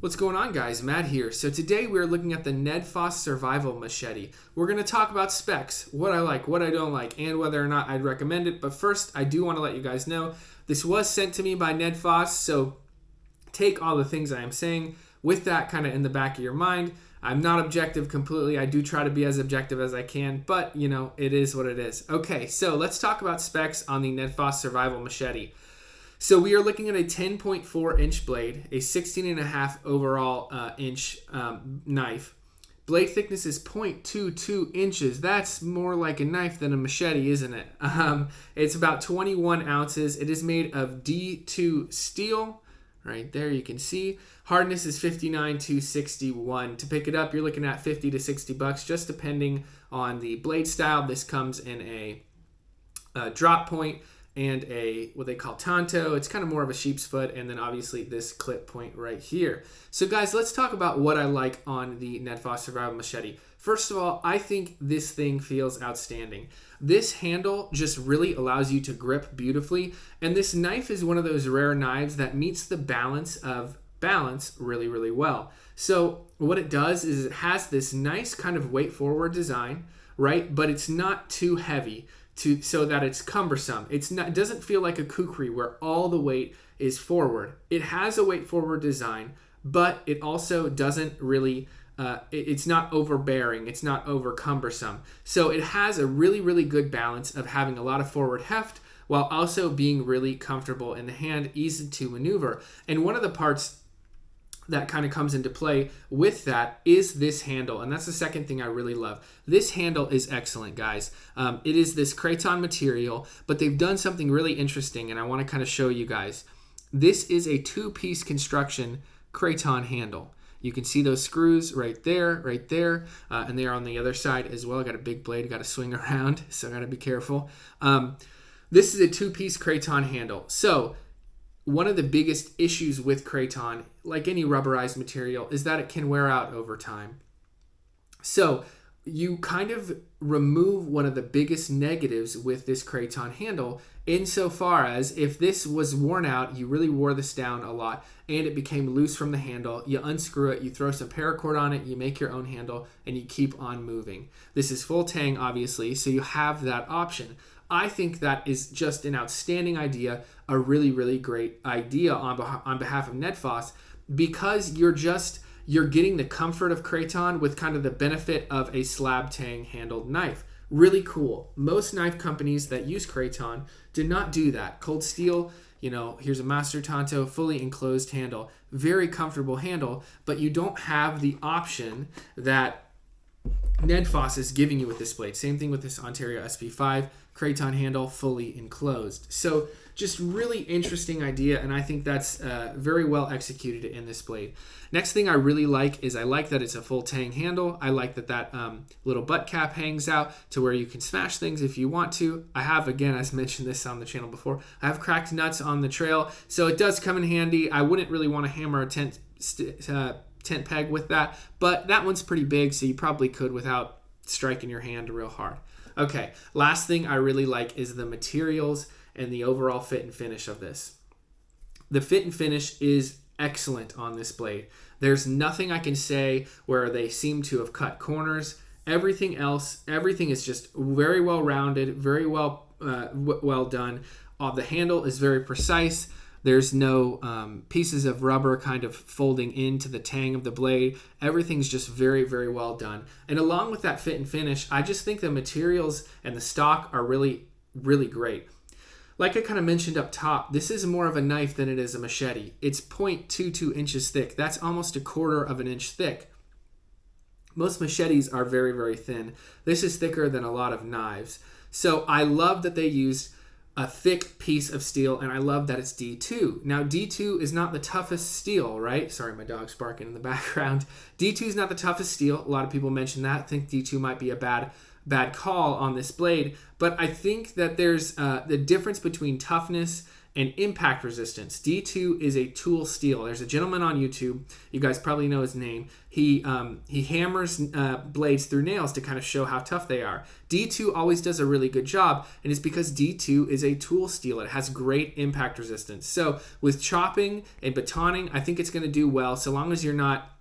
What's going on, guys? Matt here. So today we're looking at the Nedfoss Survival Machete. We're going to talk about specs, what I like, what I don't like, and whether or not I'd recommend it. But first, I do want to let you guys know this was sent to me by Nedfoss, so take all the things I am saying with that kind of in the back of your mind. I'm not objective completely. I do try to be as objective as I can, but it is what it is. Okay, so let's talk about specs on the Nedfoss Survival Machete. So we are looking at a 10.4 inch blade, a 16.5 overall inch knife. Blade thickness is 0.22 inches. That's more like a knife than a machete, isn't it? It's about 21 ounces. It is made of D2 steel. Right there you can see. Hardness is 59 to 61. To pick it up, you're looking at 50 to 60 bucks, just depending on the blade style. This comes in a drop point and a what they call tanto. It's kind of more of a sheep's foot, and then obviously this clip point right here. So guys, let's talk about what I like on the Nedfoss Survival Machete. First of all, I think this thing feels outstanding. This handle just really allows you to grip beautifully, and this knife is one of those rare knives that meets the balance of balance really, really well. So what it does is it has this nice kind of weight forward design, right? But it's not too heavy so that it's cumbersome. It doesn't feel like a kukri where all the weight is forward. It has a weight forward design, but it also doesn't really it's not overbearing. It's not over cumbersome. So it has a really, really good balance of having a lot of forward heft while also being really comfortable in the hand, easy to maneuver. And one of the parts that kind of comes into play with that is this handle, and that's the second thing I really love. This handle is excellent, guys. It is this craton material, but they've done something really interesting, and I want to kind of show you guys. This is a two-piece construction craton handle. You can see those screws right there, and they're on the other side as well. I got a big blade, got to swing around, so I got to be careful. This is a two-piece craton handle. So one of the biggest issues with craton, like any rubberized material, is that it can wear out over time. So you kind of remove one of the biggest negatives with this craton handle insofar as if this was worn out, you really wore this down a lot, and it became loose from the handle, you unscrew it, you throw some paracord on it, you make your own handle, and you keep on moving. This is full tang, obviously, so you have that option. I think that is just an outstanding idea, a really, really great idea on behalf of Nedfoss, because you're getting the comfort of craton with kind of the benefit of a slab tang handled knife. Really cool. Most knife companies that use craton do not do that. Cold steel, here's a master tanto, fully enclosed handle, very comfortable handle, but you don't have the option that Nedfoss is giving you with this blade. Same thing with this Ontario SP5, craton handle, fully enclosed. So just really interesting idea, and I think that's very well executed in this blade. Next thing I really like is I like that it's a full tang handle. I like that little butt cap hangs out to where you can smash things if you want to. I have, again, as mentioned this on the channel before, I have cracked nuts on the trail, so it does come in handy. I wouldn't really want to hammer a tent peg with that, but that one's pretty big, so you probably could without striking your hand real hard. Okay, last thing I really like is the materials and the overall fit and finish of this. The fit and finish is excellent on this blade. There's nothing I can say where they seem to have cut corners. Everything is just very well rounded, very well done. The handle is very precise. There's no pieces of rubber kind of folding into the tang of the blade. Everything's just very, very well done. And along with that fit and finish, I just think the materials and the stock are really, really great. Like I kind of mentioned up top, this is more of a knife than it is a machete. It's 0.22 inches thick. That's almost a quarter of an inch thick. Most machetes are very, very thin. This is thicker than a lot of knives. So I love that they used a thick piece of steel, and I love that it's D2. Now, D2 is not the toughest steel, right? Sorry, my dog's barking in the background. D2 is not the toughest steel. A lot of people mention that. I think D2 might be a bad call on this blade, but I think that there's the difference between toughness and impact resistance. D2 is a tool steel. There's a gentleman on YouTube, you guys probably know his name. He hammers blades through nails to kind of show how tough they are. D2 always does a really good job, and it's because D2 is a tool steel. It has great impact resistance. So with chopping and batoning, I think it's going to do well, so long as you're not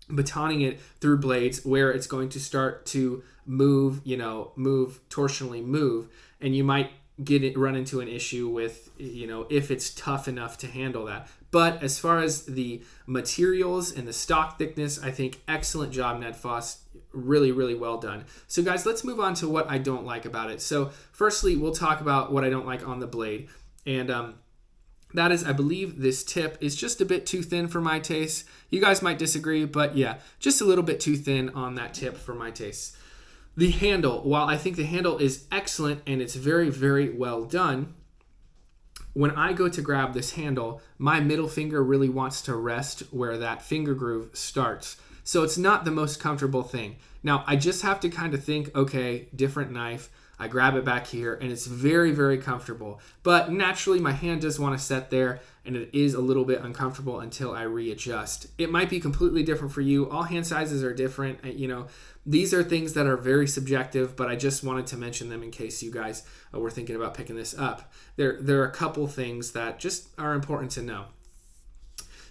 batoning it through blades where it's going to start to move, torsionally move, and you might run into an issue with, if it's tough enough to handle that. But as far as the materials and the stock thickness, I think excellent job, Nedfoss. Really, really well done. So guys, let's move on to what I don't like about it. So firstly, we'll talk about what I don't like on the blade. And that is, I believe this tip is just a bit too thin for my taste. You guys might disagree, but yeah, just a little bit too thin on that tip for my taste. The handle, while I think the handle is excellent and it's very, very well done, when I go to grab this handle, my middle finger really wants to rest where that finger groove starts. So it's not the most comfortable thing. Now, I just have to kind of think, okay, different knife. I grab it back here, and it's very, very comfortable. But naturally, my hand does want to set there, and it is a little bit uncomfortable until I readjust. It might be completely different for you. All hand sizes are different. These are things that are very subjective, but I just wanted to mention them in case you guys were thinking about picking this up. There are a couple things that just are important to know.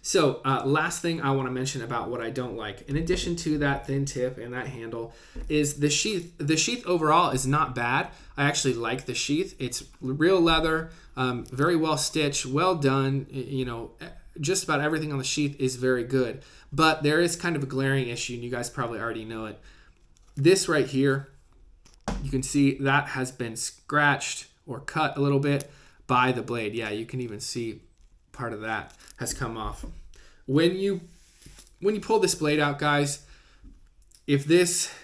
So last thing I want to mention about what I don't like, in addition to that thin tip and that handle, is the sheath. The sheath overall is not bad. I actually like the sheath. It's real leather, very well stitched, well done. Just about everything on the sheath is very good. But there is kind of a glaring issue, and you guys probably already know it. This right here, you can see that has been scratched or cut a little bit by the blade. Yeah, you can even see part of that has come off. When you pull this blade out, guys, if this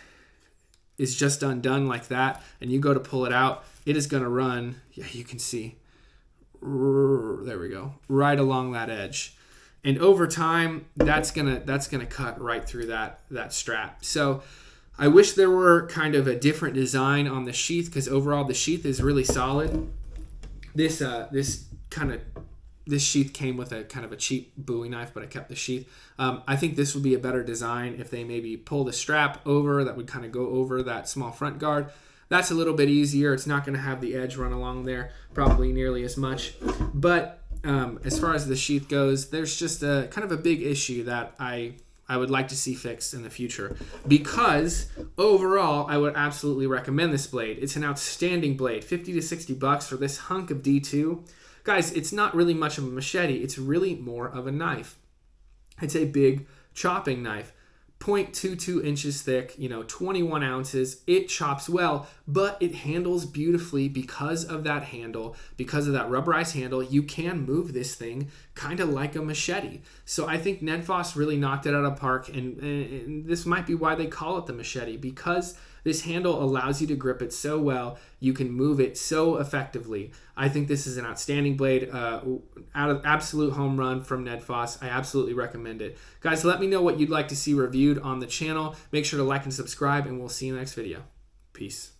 is just undone like that and you go to pull it out, it is going to run, yeah, you can see, there we go, right along that edge. And over time, that's gonna cut right through that strap. So I wish there were kind of a different design on the sheath, because overall the sheath is really solid. This sheath came with a kind of a cheap Bowie knife, but I kept the sheath. I think this would be a better design if they maybe pull the strap over. That would kind of go over that small front guard. That's a little bit easier. It's not going to have the edge run along there probably nearly as much. But as far as the sheath goes, there's just a kind of a big issue that I would like to see fixed in the future, because overall I would absolutely recommend this blade. It's an outstanding blade. $50 to $60 for this hunk of D2. Guys, it's not really much of a machete. It's really more of a knife. It's a big chopping knife. 0.22 inches thick, 21 ounces. It chops well, but it handles beautifully because of that handle, because of that rubberized handle. You can move this thing kind of like a machete. So I think Nedfoss really knocked it out of the park, and this might be why they call it the machete, because this handle allows you to grip it so well, you can move it so effectively. I think this is an outstanding blade, absolute home run from Nedfoss. I absolutely recommend it. Guys, let me know what you'd like to see reviewed on the channel. Make sure to like and subscribe, and we'll see you in the next video. Peace.